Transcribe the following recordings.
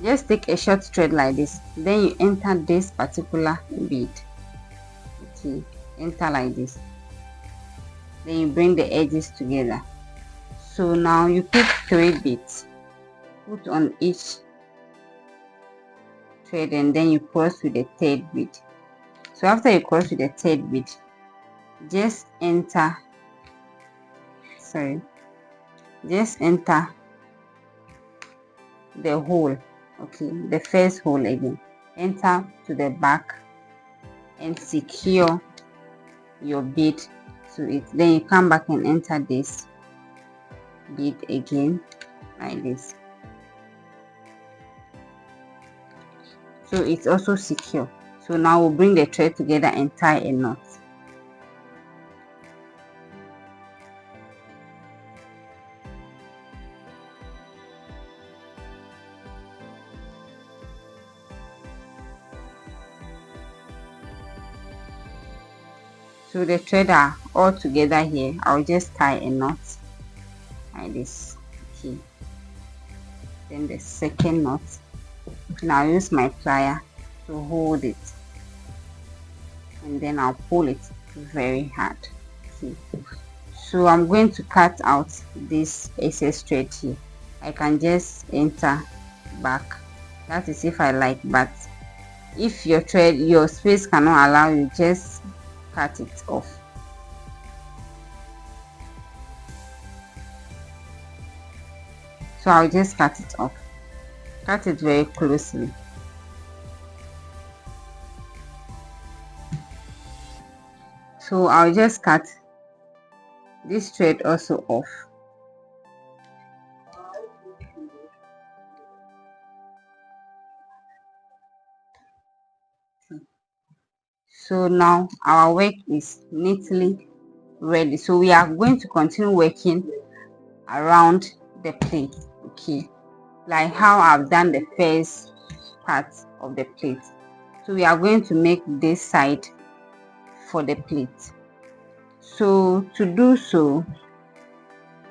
just take a short thread like this, then you enter this particular bead. Okay, enter like this, then you bring the edges together. So now you pick 3 beads, put on each thread, and then you cross with the 3rd bead. So after you cross with the 3rd bead, just enter the hole. Okay, the first hole again, enter to the back and secure your bead to it. Then you come back and enter this bead again like this, so it's also secure. So now we'll bring the thread together and tie a knot. So the thread are all together here. I'll just tie a knot like this. Okay, then the second knot, and I'll use my plier to hold it, and then I'll pull it very hard. Okay, so I'm going to cut out this excess thread here. I can just enter back, that is if I like, but if your space cannot allow you, just cut it off. So I'll just cut it off, cut it very closely. So I'll just cut this thread also off. So now our work is neatly ready. So we are going to continue working around the plate. Okay, like how I've done the first part of the plate. So we are going to make this side for the plate. So to do so,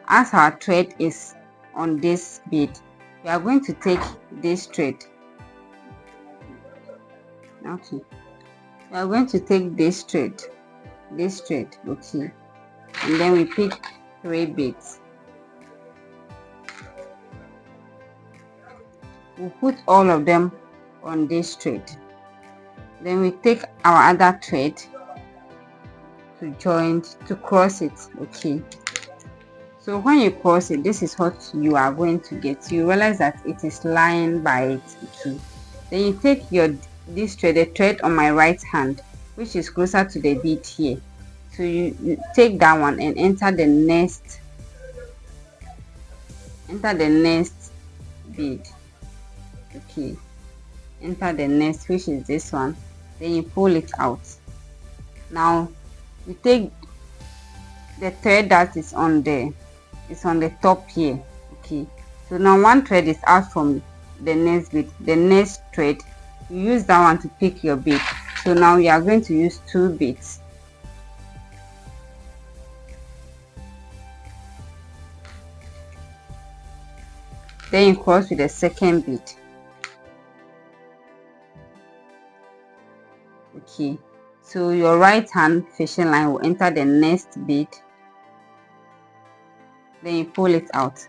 as our thread is on this bead, we are going to take this thread. Okay, we are going to take this thread, okay, and then we pick 3 beads. We'll put all of them on this thread. Then we take our other thread to cross it. Okay, so when you cross it, this is what you are going to get. You realize that it is lying by it too. Then you take this thread, the thread on my right hand, which is closer to the bead here. So you take that one and enter the next bead. Okay, enter the next, which is this one. Then you pull it out. Now you take the thread that is on the top here. Okay, so now one thread is out from the next bead. The next thread, you use that one to pick your bead. So now you are going to use 2 beads. Then you cross with the second bead. Okay, so your right hand fishing line will enter the next bead. Then you pull it out.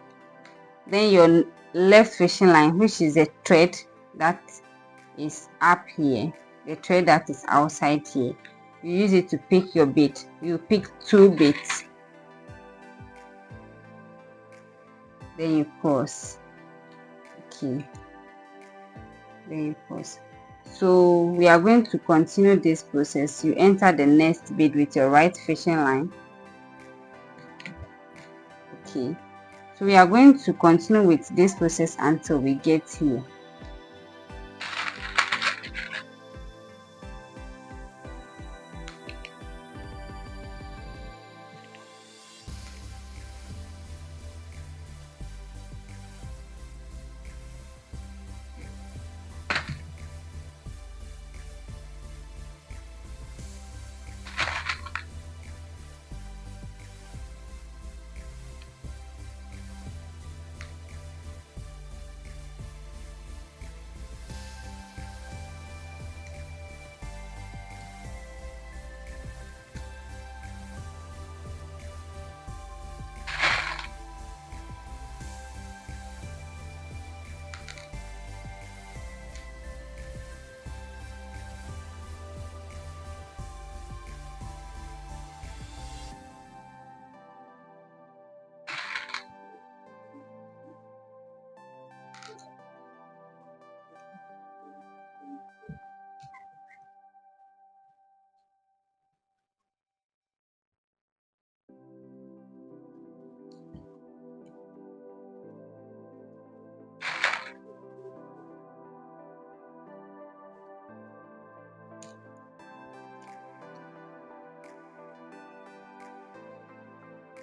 Then your left fishing line, which is a thread that is up here, the thread that is outside here, you use it to pick your bead. You pick 2 beads. Then you cross. Okay, then you cross. So we are going to continue this process. You enter the next bead with your right fishing line. Okay, so we are going to continue with this process until we get here.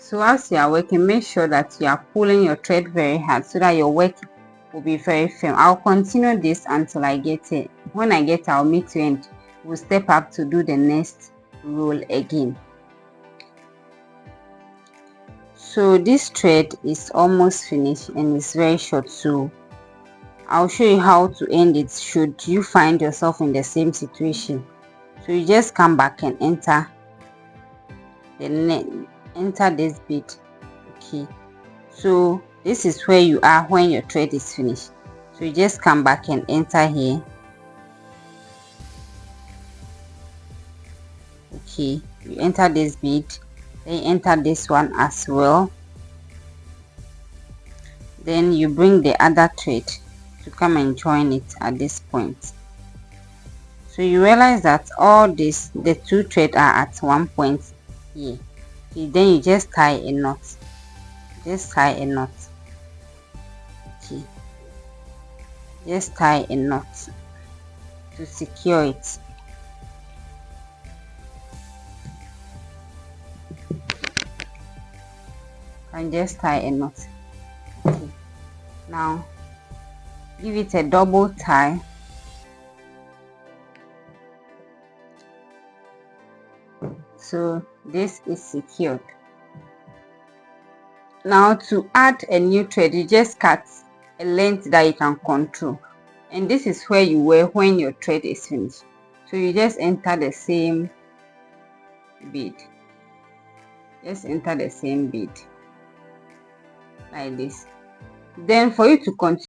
So as you are working, make sure that you are pulling your thread very hard so that your work will be very firm. I'll continue this until I get it. When I get our mid to end, we'll step up to do the next roll again. So this thread is almost finished and it's very short, so I'll show you how to end it should you find yourself in the same situation. So you just come back and enter this bead. Okay, so this is where you are when your thread is finished. So you just come back and enter here. Okay, you enter this bead, then enter this one as well, then you bring the other thread to come and join it at this point. So you realize that all this, the two threads are at one point here. Okay, then you just tie a knot. Just tie a knot. Okay, just tie a knot to secure it. And just tie a knot. Okay, now give it a double tie. So this is secured. Now to add a new thread, you just cut a length that you can control, and this is where you wear when your thread is finished. So you just enter the same bead. Just enter the same bead like this. Then for you to continue